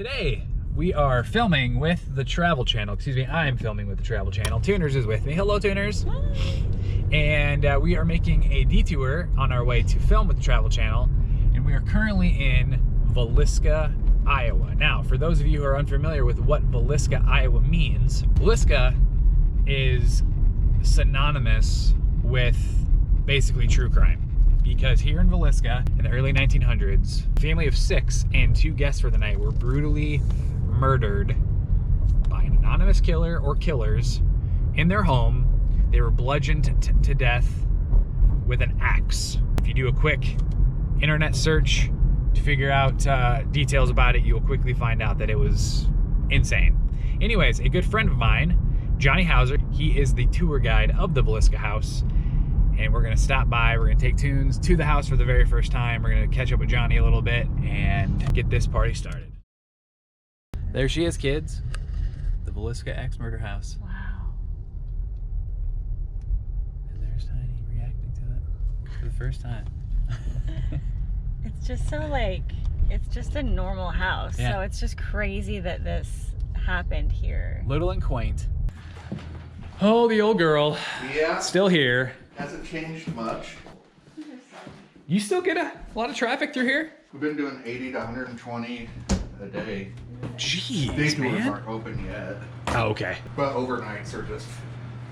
Today we are filming with the Travel Channel. Excuse me, I'm filming with the Travel Channel. Tuners is with me. Hello, Tuners. Hi. And we are making a detour on our way to film with the Travel Channel, and we are currently in Villisca, Iowa. Now, for those of you who are unfamiliar with what Villisca, Iowa means, Villisca is synonymous with basically true crime. Because here in Villisca, in the early 1900s, a family of 6 and 2 guests for the night were brutally murdered by an anonymous killer or killers in their home. They were bludgeoned to death with an axe. If you do a quick internet search to figure out details about it, you'll quickly find out that it was insane. Anyways, a good friend of mine, Johnny Hauser, he is the tour guide of the Villisca house. And we're gonna stop by, we're gonna take tunes to the house for the very first time. We're gonna catch up with Johnny a little bit and get this party started. There she is, kids. The Villisca Ax Murder House. Wow. And there's Tiny reacting to it for the first time. It's just so like, it's just a normal house. Yeah. So it's just crazy that this happened here. Little and quaint. Oh, the old girl. Yeah. Still here. Hasn't changed much. You still get a lot of traffic through here? We've been doing 80 to 120 a day. Jeez, Day tours man. aren't open yet, Oh, okay. but overnights are just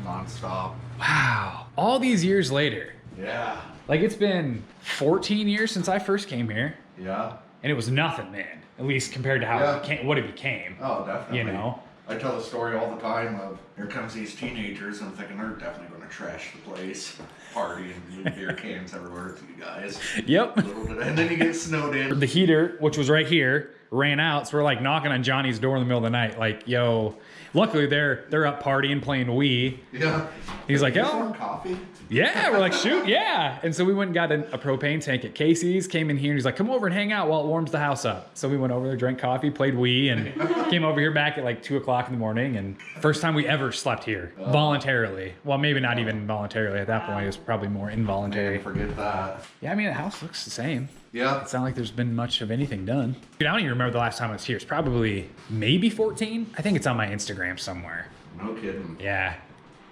nonstop. Wow. All these years later. Yeah. Like, it's been 14 years since I first came here. Yeah. And it was nothing then, at least compared to how Yeah. it became, what it became. Oh, definitely. You know? I tell the story all the time of here comes these teenagers, and I'm thinking they're definitely going to trash the place, party and leave beer cans everywhere to you guys. Yep. A little bit, and then you get snowed in. The heater, which was right here, ran out, so we're like knocking on Johnny's door in the middle of the night, like, yo. Luckily they're up partying, playing Wii. Yeah. He's like, You yo. want coffee? Yeah, we're like, shoot, yeah. And so we went and got a propane tank at Casey's, came in here, and he's like, come over and hang out while it warms the house up. So we went over there, drank coffee, played Wii, and came over here back at like 2 o'clock in the morning. And first time we ever slept here, voluntarily. Well, maybe not even voluntarily at that point. It was probably more involuntary. Man, forget that. Yeah, I mean, the house looks the same. Yeah. It's not like there's been much of anything done. Dude, I don't even remember the last time I was here. It's probably maybe 14. I think it's on my Instagram somewhere. No kidding. Yeah.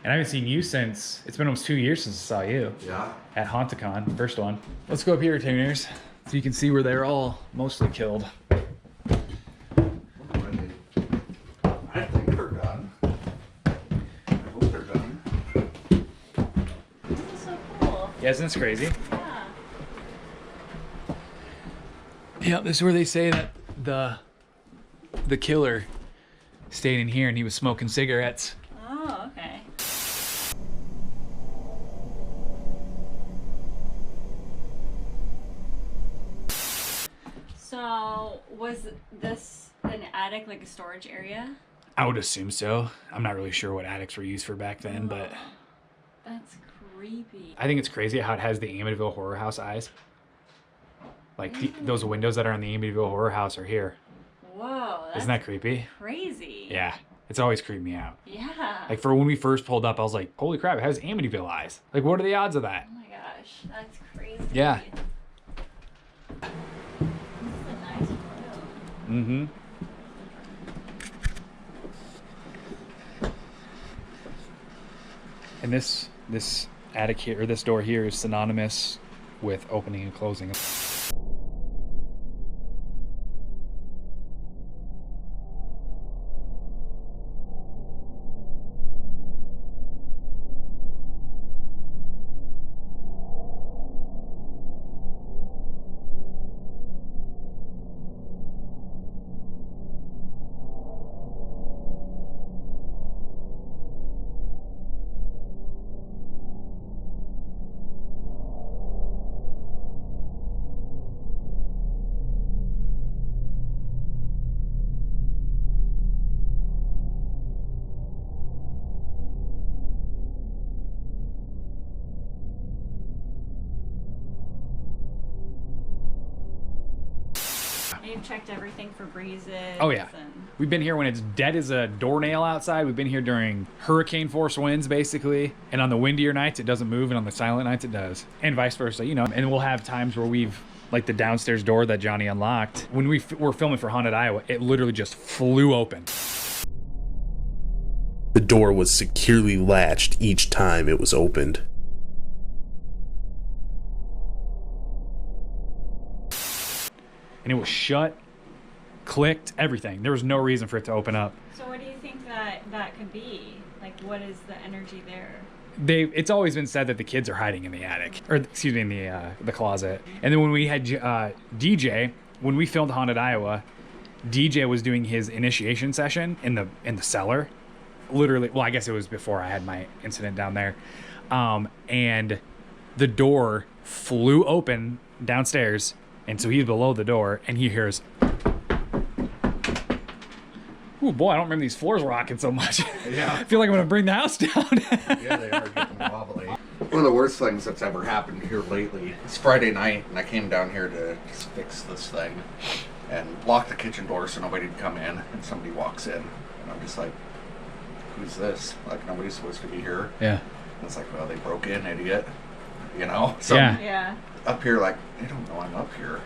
And I haven't seen you since, it's been almost 2 years since I saw you. Yeah. At HauntedCon, first one. Let's go up here, Tuners, so you can see where they're all mostly killed. I think they're done. I hope they're done. This is so cool. Yeah, isn't this crazy? Yeah. Yeah, this is where they say that the killer stayed in here and he was smoking cigarettes. Oh, okay. So, was this an attic, like a storage area? I would assume so. I'm not really sure what attics were used for back then, but That's creepy. I think it's crazy how it has the Amityville Horror House eyes. Like those windows that are on the Amityville Horror House are here. Whoa, that's Isn't that creepy? crazy. Yeah, it's always creeped me out. Yeah. Like for when we first pulled up, I was like, holy crap, it has Amityville eyes. Like what are the odds of that? Oh my gosh, that's crazy. Yeah. This is a nice room. Mm-hmm. And this attic here, or this door here, is synonymous with opening and closing. You've checked everything for breezes. Oh yeah. And... We've been here when it's dead as a doornail outside. We've been here during hurricane force winds, basically. And on the windier nights, it doesn't move. And on the silent nights, it does. And vice versa, you know. And we'll have times where we've like the downstairs door that Johnny unlocked, when we were filming for Haunted Iowa, it literally just flew open. The door was securely latched each time it was opened. And it was shut, clicked, everything. There was no reason for it to open up. So what do you think that could be? Like, what is the energy there? It's always been said that the kids are hiding in the attic, or excuse me, in the closet. And then when we had DJ, when we filmed Haunted Iowa, DJ was doing his initiation session in the cellar. Literally, well, I guess it was before I had my incident down there. And the door flew open downstairs, and so he's below the door, and he hears, "Ooh, boy, I don't remember these floors rocking so much." Yeah. I feel like I'm gonna bring the house down. Yeah, they are getting wobbly. One of the worst things that's ever happened here lately. It's Friday night, and I came down here to just fix this thing and lock the kitchen door so nobody'd come in, and somebody walks in, and I'm just like, who's this? Like, nobody's supposed to be here. Yeah. And it's like, well, they broke in, idiot. You know? So Yeah. Yeah. up here, like, they don't know I'm up here.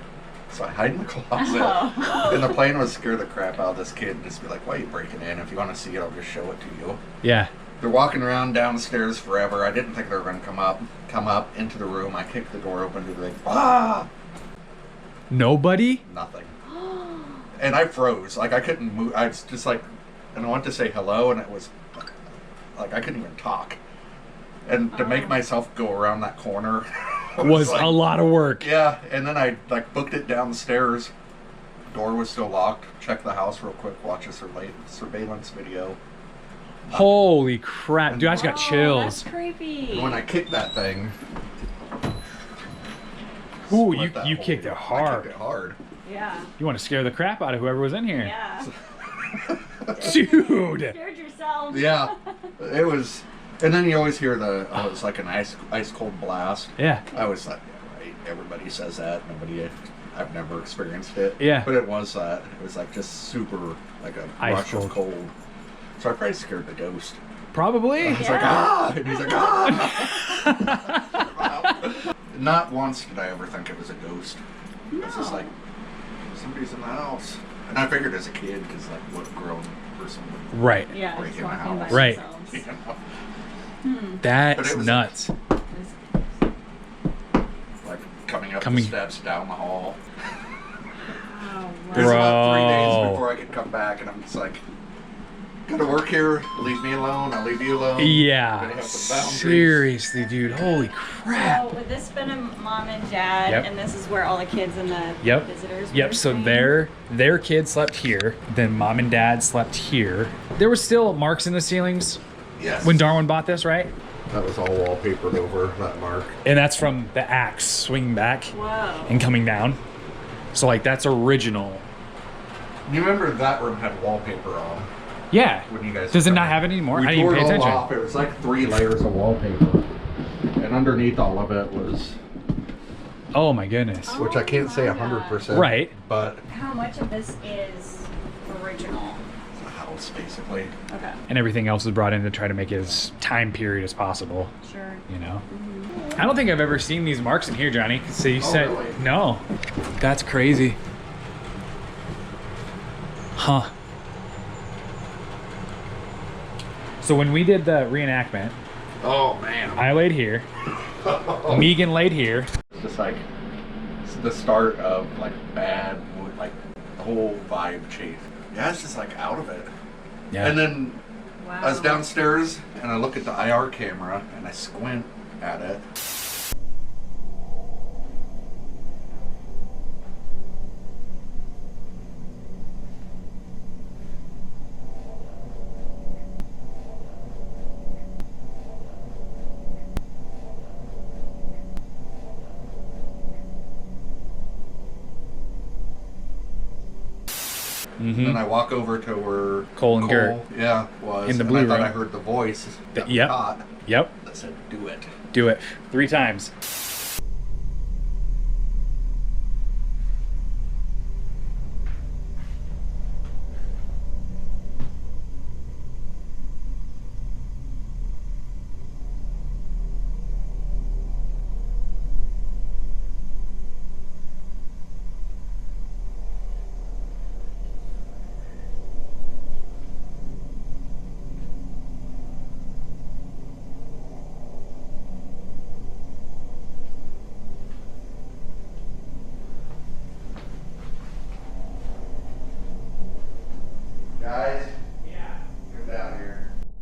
So I hide in the closet. Oh. And the plan was scare the crap out of this kid and just be like, why are you breaking in? If you want to see it, I'll just show it to you. Yeah. They're walking around downstairs forever. I didn't think they were going to come up into the room. I kicked the door open to the like, ah! Nobody? Nothing. And I froze. Like, I couldn't move. I was just like, and I wanted to say hello, and it was like, I couldn't even talk. And to make myself go around that corner Was like, a lot of work. Yeah, and then I like booked it downstairs. Door was still locked. Checked the house real quick. Watch a surveillance video. Holy crap. Dude, I just got Oh, chills. that's creepy. And when I kicked that thing, Ooh, split that you whole- kicked it I hard. kicked it hard. Yeah. You want to scare the crap out of whoever was in here. Yeah. Dude. Scared yourself. Yeah, it was. And then you always hear it's like an ice cold blast. Yeah. I was like, yeah, right. Everybody says that. I've never experienced it. Yeah. But it was that. It was like just super, like a Ice rush cold. of cold. So I probably scared the ghost. Probably. He's like, ah! And he's like, ah! Not once did I ever think it was a ghost. It was just like, somebody's in the house. And I figured as a kid, because like, what grown person would Right. Yeah. break Just in the walking by house? Right. themselves. You know? But That's it was- nuts. Like coming up Coming- the steps, down the hall. Oh, It was wow. about 3 days Bro. before I could come back, and I'm just like, gotta work here, leave me alone, I'll leave you alone. Gotta Yeah. have some boundaries. Seriously, dude. Holy crap. So would this been a mom and dad, Yep. and this is where all the kids and the Yep. visitors were Yep. So staying? their kid slept here. Then mom and dad slept here. There were still marks in the ceilings Yes. when Darwin bought this, right? That was all wallpapered over, that mark. And that's from the axe swinging back Whoa. and coming down. So like that's original. You remember that room had wallpaper on? Yeah. When you guys Does it were not coming. have it anymore? We I didn't tore even pay it all attention. off. It was like 3 layers of wallpaper. And underneath all of it was, Oh my goodness. which I can't say my 100%. Right. But How much of this is original? it's a house, basically. Okay. And everything else was brought in to try to make it as time period as possible. Sure. You know? I don't think I've ever seen these marks in here, Johnny. So you said really? no. That's crazy. Huh. So when we did the reenactment, Oh, man. I laid here, Megan laid here. It's just like it's the start of like bad, like the whole vibe change. Yeah, it's just like out of it. Yeah. And then Wow. I was downstairs and I look at the IR camera and I squint at it. Mm-hmm. Then I walk over to where Cole and Gert. yeah, was. In the and blue I thought room. I heard the voice that Yep. caught Yep. that said, "Do it." Do it 3 times.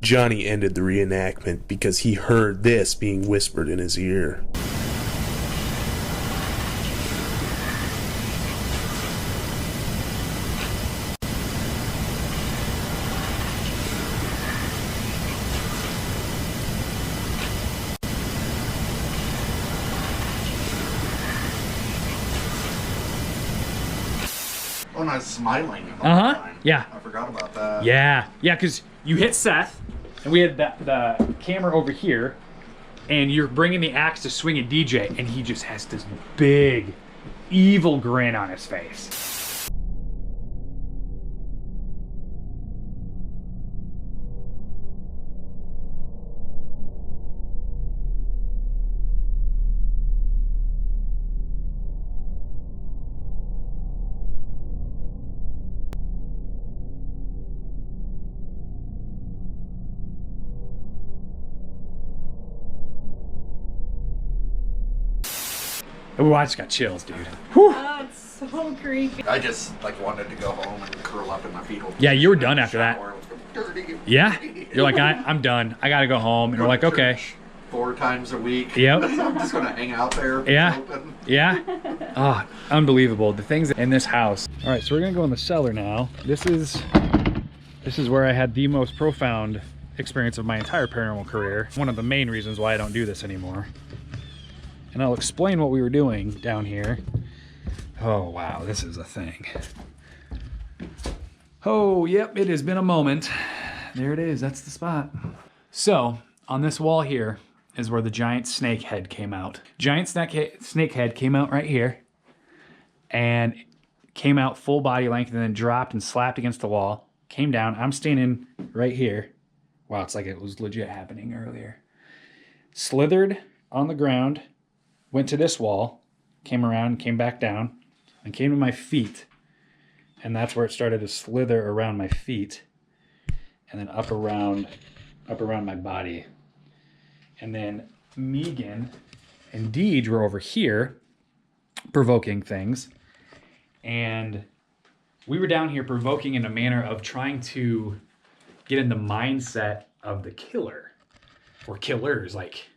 Johnny ended the reenactment because he heard this being whispered in his ear. Oh, and I was smiling the whole time. Yeah. I forgot about that. Yeah, because you hit Seth, and we had the camera over here, and you're bringing the axe to swing at DJ, and he just has this big, evil grin on his face. Oh, I just got chills, dude. Whew. Oh, it's so creepy. I just like wanted to go home and curl up in my fetal. Yeah, you were done after that. Shower. Dirty. Yeah? You're like, I'm done. I gotta go home. And we're like, okay. 4 times a week. Yep. I'm just gonna hang out there. Yeah. Yeah. Oh, unbelievable. The things in this house. All right, so we're gonna go in the cellar now. This is where I had the most profound experience of my entire paranormal career. One of the main reasons why I don't do this anymore. And I'll explain what we were doing down here. Oh, wow, this is a thing. Oh, yep, it has been a moment. There it is, that's the spot. So, on this wall here is where the giant snake head came out. Giant snake head came out right here and came out full body length and then dropped and slapped against the wall. Came down, I'm standing right here. Wow, it's like it was legit happening earlier. Slithered on the ground, went to this wall, came around, came back down, and came to my feet. And that's where it started to slither around my feet. And then up around my body. And then Megan and Deej were over here provoking things. And we were down here provoking in a manner of trying to get in the mindset of the killer. Or killers, like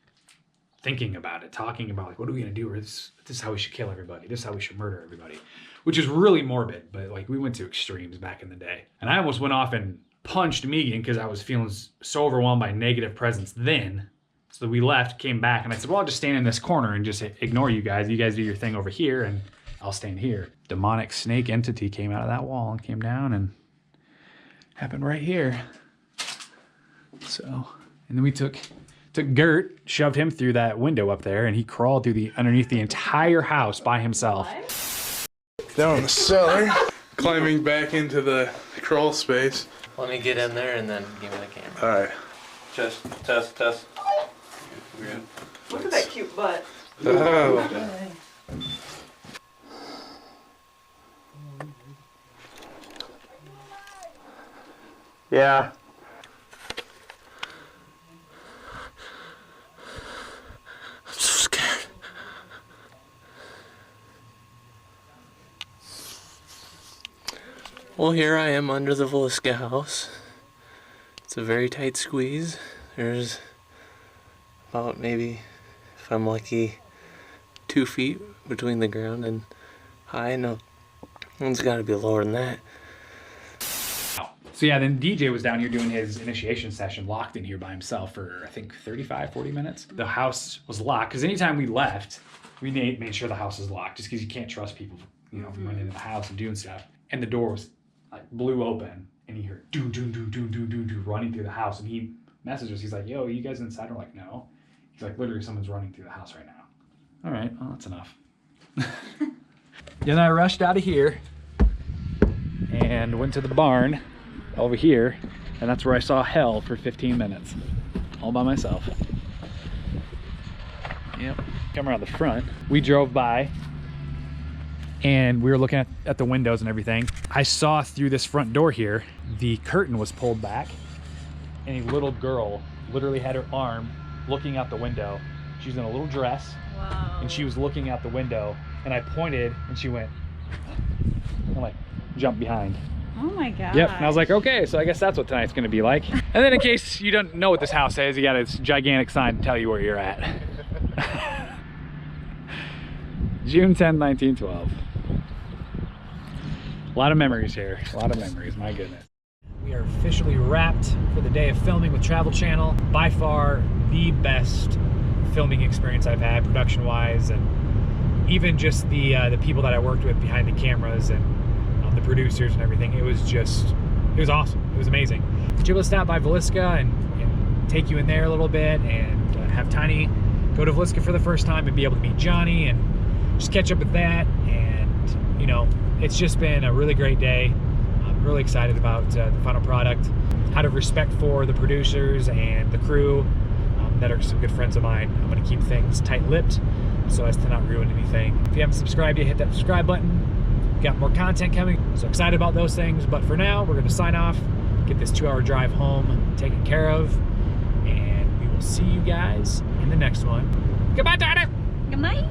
thinking about it, talking about like, what are we gonna do? Or this is how we should kill everybody. This is how we should murder everybody. Which is really morbid, but like we went to extremes back in the day. And I almost went off and punched Megan because I was feeling so overwhelmed by negative presence then. So we left, came back, and I said, well, I'll just stand in this corner and just ignore you guys. You guys do your thing over here, and I'll stand here. Demonic snake entity came out of that wall and came down and happened right here. So, and then we took Gert, shoved him through that window up there, and he crawled through underneath the entire house by himself. Down in the cellar, climbing back into the crawl space. Let me get in there and then give me the camera. All right. Test. Look at that cute butt. Oh. Yeah. I'm so scared. Well, here I am under the Villisca house. It's a very tight squeeze. There's about maybe, if I'm lucky, 2 feet between the ground and high. No, it's got to be lower than that. So yeah, then DJ was down here doing his initiation session, locked in here by himself for I think 35, 40 minutes. The house was locked because anytime we left, we made sure the house was locked just because you can't trust people, from running into the house and doing stuff. And the door was like blew open, and he heard do running through the house, and he messaged us. He's like, "Yo, you guys inside?" We're like, "No." He's like, "Literally, someone's running through the house right now." All right, well that's enough. Then I rushed out of here and went to the barn over here, and that's where I saw hell for 15 minutes, all by myself. Yep. Come around the front. We drove by, and we were looking at the windows and everything. I saw through this front door here, the curtain was pulled back, and a little girl literally had her arm looking out the window. She was in a little dress. Wow. And she was looking out the window, and I pointed, and she went, and like jumped behind. Oh my god. Yep, and I was like, okay, so I guess that's what tonight's gonna be like. And then in case you don't know what this house is, you got this gigantic sign to tell you where you're at. June 10, 1912. A lot of memories here, a lot of memories, my goodness. We are officially wrapped for the day of filming with Travel Channel. By far the best filming experience I've had, production-wise, and even just the people that I worked with behind the cameras and the producers and everything. It was awesome. It was amazing. But you able to stop by Villisca and take you in there a little bit and have Tiny go to Villisca for the first time and be able to meet Johnny and just catch up with that. And, you know, it's just been a really great day. I'm really excited about the final product. Out of respect for the producers and the crew that are some good friends of mine, I'm going to keep things tight-lipped so as to not ruin anything. If you haven't subscribed yet, hit that subscribe button. We've got more content coming, so excited about those things. But for now, we're going to sign off, get this 2-hour drive home taken care of, and we will see you guys in the next one. Goodbye, Tiny! Good night.